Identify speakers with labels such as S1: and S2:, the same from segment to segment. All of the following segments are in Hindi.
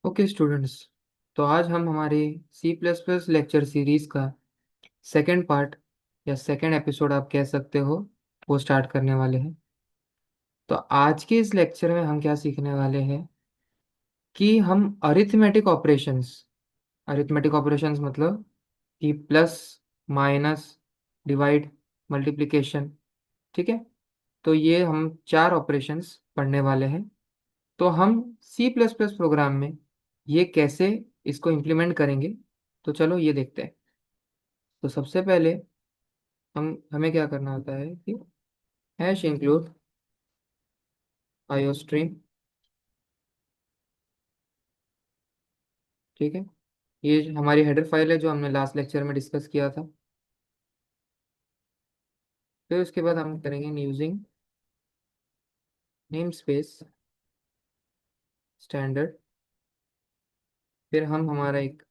S1: ओके स्टूडेंट्स, तो आज हम हमारे C plus plus lecture series का सेकेंड पार्ट या सेकेंड एपिसोड आप कह सकते हो, वो स्टार्ट करने वाले हैं। तो आज के इस लेक्चर में हम क्या सीखने वाले हैं कि हम अरिथमेटिक ऑपरेशंस मतलब कि प्लस, माइनस, डिवाइड, मल्टीप्लिकेशन। ठीक है, तो ये हम चार ऑपरेशंस पढ़ने वाले हैं। तो हम सी प्लस प्लस प्रोग्राम में ये कैसे इसको इम्प्लीमेंट करेंगे, तो चलो ये देखते हैं। तो सबसे पहले हमें क्या करना होता है कि हैश इंक्लूड आईओस्ट्रीम। ठीक है, ये हमारी हेडर फाइल है जो हमने लास्ट लेक्चर में डिस्कस किया था। फिर उसके बाद हम करेंगे यूजिंग नेम स्पेस स्टैंडर्ड। फिर हम हमारा एक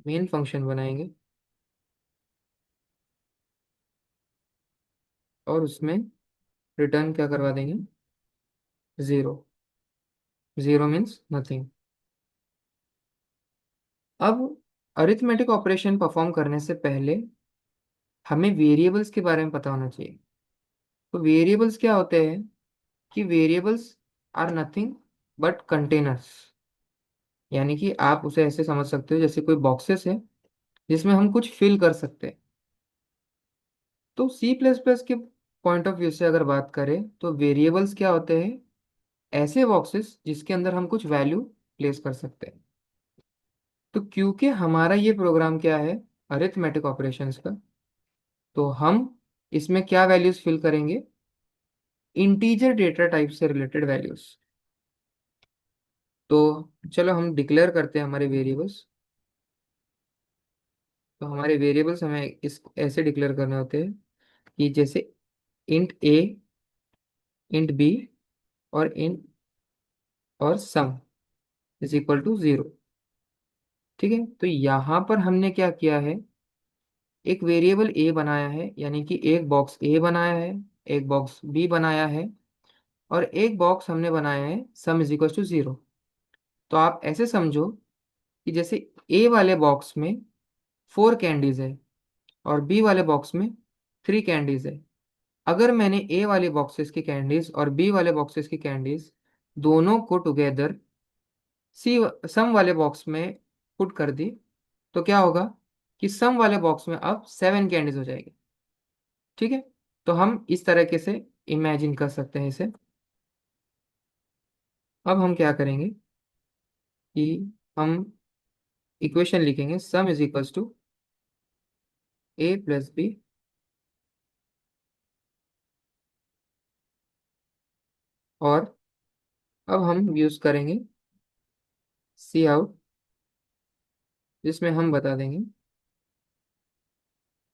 S1: मेन फंक्शन बनाएंगे और उसमें रिटर्न क्या करवा देंगे, ज़ीरो। Zero means nothing. अब अरिथमेटिक ऑपरेशन परफॉर्म करने से पहले हमें वेरिएबल्स के बारे में पता होना चाहिए। तो वेरिएबल्स क्या होते हैं कि variables are nothing but containers. यानी कि आप उसे ऐसे समझ सकते हो जैसे कोई बॉक्सेस है जिसमें हम कुछ फिल कर सकते हैं। तो सी प्लस प्लस के पॉइंट ऑफ व्यू से अगर बात करें तो वेरिएबल्स क्या होते हैं, ऐसे बॉक्सेस जिसके अंदर हम कुछ वैल्यू प्लेस कर सकते हैं। तो क्योंकि हमारा ये प्रोग्राम क्या है, अरिथमेटिक ऑपरेशंस का, तो हम इसमें क्या वैल्यूज फिल करेंगे, इंटीजर डेटा टाइप से रिलेटेड वैल्यूज। तो चलो हम डिक्लेयर करते हैं हमारे वेरिएबल्स। तो हमारे वेरिएबल्स हमें इस ऐसे डिक्लेयर करने होते हैं कि जैसे इंट ए, इंट बी और इंट और sum is equal to zero. ठीक है, तो यहाँ पर हमने क्या किया है, एक वेरिएबल ए बनाया है, यानी कि एक बॉक्स ए बनाया है, एक बॉक्स बी बनाया है और एक बॉक्स हमने बनाया है sum is equal to zero. तो आप ऐसे समझो कि जैसे ए वाले बॉक्स में फोर कैंडीज है और बी वाले बॉक्स में थ्री कैंडीज है। अगर मैंने ए वाले बॉक्सेस की कैंडीज और बी वाले बॉक्सेस की कैंडीज दोनों को टुगेदर सी सम वाले बॉक्स में पुट कर दी, तो क्या होगा कि सम वाले बॉक्स में अब सेवन कैंडीज हो जाएगी। ठीक है, तो हम इस तरीके से इमेजिन कर सकते हैं इसे। अब हम क्या करेंगे कि हम इक्वेशन लिखेंगे sum is equals to A plus B, और अब हम यूज करेंगे सी आउट, जिसमें हम बता देंगे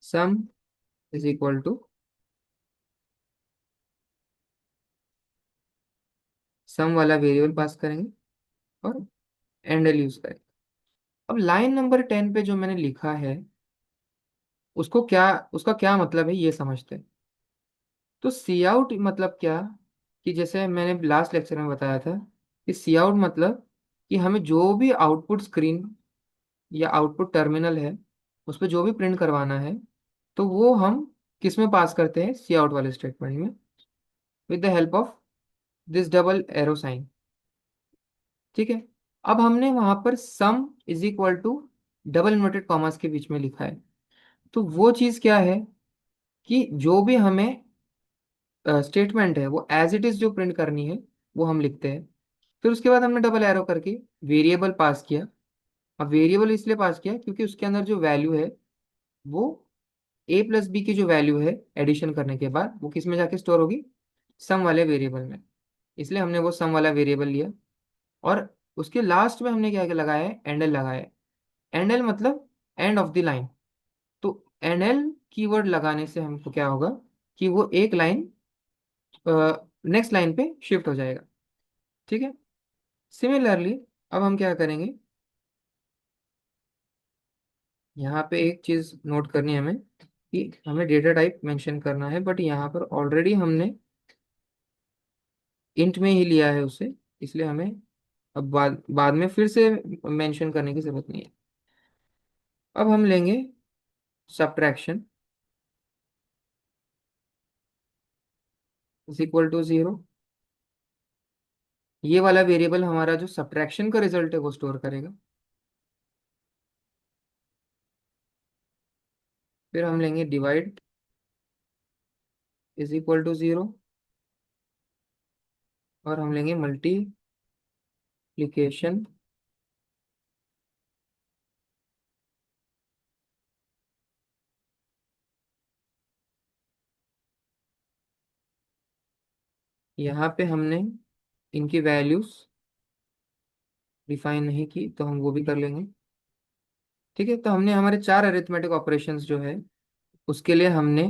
S1: सम इज इक्वल टू, सम वाला वेरिएबल पास करेंगे और एंडल यूज करेंगे। अब लाइन नंबर 10 पे जो मैंने लिखा है उसको क्या, उसका क्या मतलब है ये समझते हैं। तो सी आउट मतलब क्या, कि जैसे मैंने लास्ट लेक्चर में बताया था कि सी आउट मतलब कि हमें जो भी आउटपुट स्क्रीन या आउटपुट टर्मिनल है उस पर जो भी प्रिंट करवाना है, तो वो हम किस में पास करते हैं, सी आउट वाले स्टेटमेंट में, with the help of this double arrow sign. ठीक है, अब हमने वहां पर sum is equal to double inverted commas के बीच में लिखा है। तो वो चीज क्या है कि जो भी हमें स्टेटमेंट है वो एज इट इज जो प्रिंट करनी है वो हम लिखते हैं। फिर उसके बाद हमने डबल एरो करके वेरिएबल पास किया। अब वेरिएबल इसलिए पास किया क्योंकि उसके अंदर जो वैल्यू है वो ए प्लस बी की जो वैल्यू है एडिशन करने के बाद वो किस में जाके स्टोर होगी, सम वाले वेरिएबल में। इसलिए हमने वो सम वाला वेरिएबल लिया और उसके लास्ट में हमने क्या क्या लगाया है, एंडल लगाया है। एंडल मतलब एंड ऑफ द लाइन। तो एनएल कीवर्ड लगाने से हमको क्या होगा कि वो एक लाइन नेक्स्ट लाइन पे शिफ्ट हो जाएगा। ठीक है, सिमिलरली अब हम क्या करेंगे, यहाँ पे एक चीज नोट करनी है हमें कि हमें डेटा टाइप मेंशन करना है, बट यहाँ पर ऑलरेडी हमने इंट में ही लिया है उसे, इसलिए हमें अब बाद बाद में फिर से मेंशन करने की जरूरत नहीं है। अब हम लेंगे सब्ट्रैक्शन इज इक्वल टू 0। ये वाला वेरिएबल हमारा जो सब्ट्रैक्शन का रिजल्ट है वो स्टोर करेगा। फिर हम लेंगे डिवाइड इज इक्वल टू 0, और हम लेंगे मल्टीप्लिकेशन यहाँ पे हमने इनकी वैल्यूज डिफाइन नहीं की तो हम वो भी कर लेंगे। ठीक है, तो हमने हमारे चार अरिथमेटिक ऑपरेशंस जो है उसके लिए हमने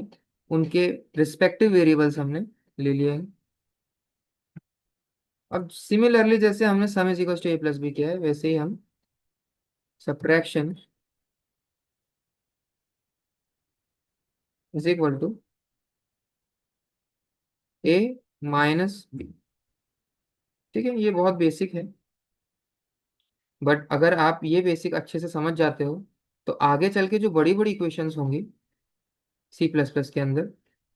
S1: उनके रिस्पेक्टिव वेरिएबल्स हमने ले लिए हैं। अब सिमिलरली जैसे हमने sum is equal to A plus B किया है, वैसे ही हम subtraction is equal to A minus B. ठीक है, ये बहुत बेसिक है, बट अगर आप ये बेसिक अच्छे से समझ जाते हो तो आगे चल के जो बड़ी बड़ी इक्वेशंस होंगी सी प्लस प्लस के अंदर,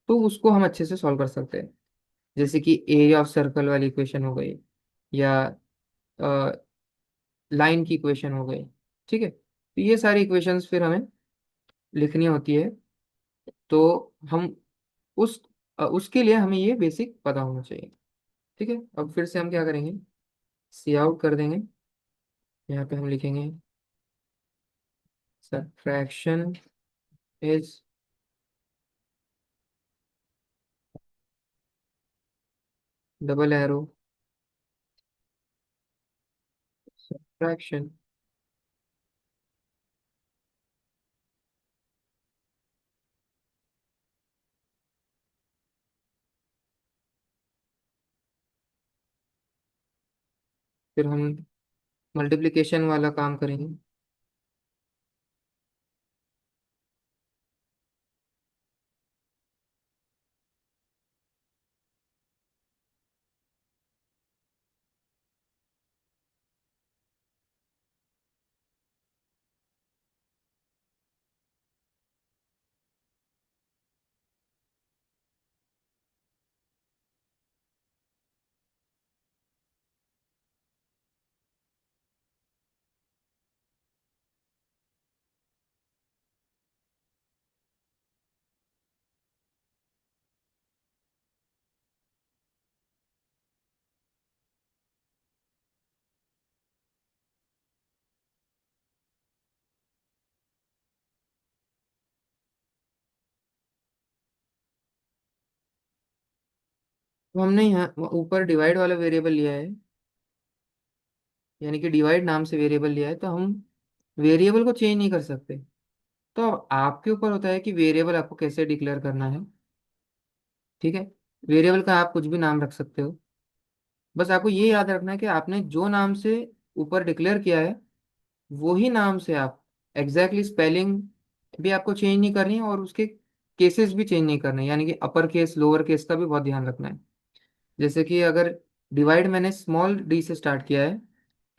S1: तो उसको हम अच्छे से सॉल्व कर सकते हैं। जैसे कि एरिया ऑफ सर्कल वाली इक्वेशन हो गई, या लाइन की इक्वेशन हो गई। ठीक है, तो ये सारी इक्वेशंस फिर हमें लिखनी होती है। तो हम उस उसके लिए हमें ये बेसिक पता होना चाहिए। ठीक है, अब फिर से हम क्या करेंगे, सी आउट कर देंगे। यहाँ पे हम लिखेंगे subtraction is double arrow subtraction. फिर हम मल्टीप्लिकेशन वाला काम करेंगे। तो हमने यहाँ ऊपर डिवाइड वाला वेरिएबल लिया है, यानी कि डिवाइड नाम से वेरिएबल लिया है, तो हम वेरिएबल को चेंज नहीं कर सकते। तो आपके ऊपर होता है कि वेरिएबल आपको कैसे डिक्लेयर करना है। ठीक है, वेरिएबल का आप कुछ भी नाम रख सकते हो, बस आपको ये याद रखना है कि आपने जो नाम से ऊपर डिक्लेयर किया है वही नाम से आप एग्जैक्टली स्पेलिंग भी आपको चेंज नहीं करनी है, और उसके केसेस भी चेंज नहीं करने, यानी कि अपर केस लोअर केस का भी बहुत ध्यान रखना है। जैसे कि अगर डिवाइड मैंने स्मॉल डी से स्टार्ट किया है,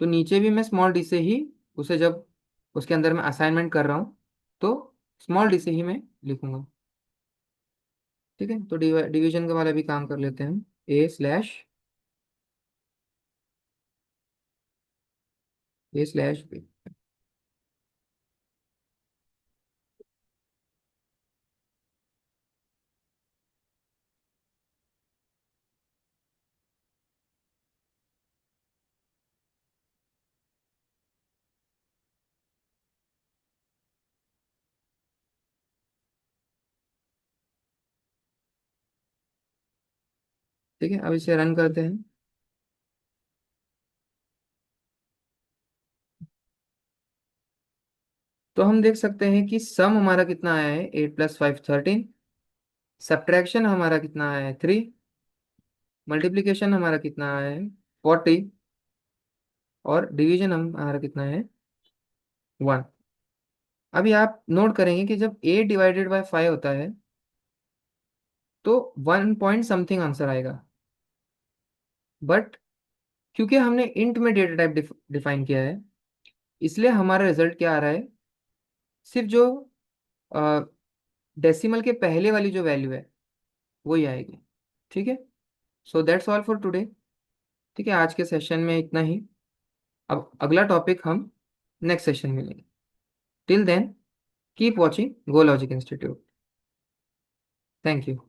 S1: तो नीचे भी मैं स्मॉल डी से ही उसे, जब उसके अंदर मैं असाइनमेंट कर रहा हूँ तो स्मॉल डी से ही मैं लिखूंगा। ठीक है, तो डिवीजन का वाला भी काम कर लेते हैं, A/A/B। ठीक है, अब इसे रन करते हैं। तो हम देख सकते हैं कि सम हमारा कितना आया है, 8 + 5 13। सब्ट्रैक्शन हमारा कितना आया है, 3। मल्टीप्लीकेशन हमारा कितना आया है, 40। और डिवीजन हमारा कितना है, 1। अभी आप नोट करेंगे कि जब 8 ÷ 5 होता है तो 1 पॉइंट समथिंग आंसर आएगा, बट क्योंकि हमने इंट में डेटा टाइप डिफाइन किया है, इसलिए हमारा रिजल्ट क्या आ रहा है, सिर्फ जो डेसिमल के पहले वाली जो वैल्यू है वही आएगी। ठीक है, so that's all for today. ठीक है, आज के सेशन में इतना ही। अब अगला टॉपिक हम नेक्स्ट सेशन में लेंगे। Till then keep watching Go Logic Institute. Thank you.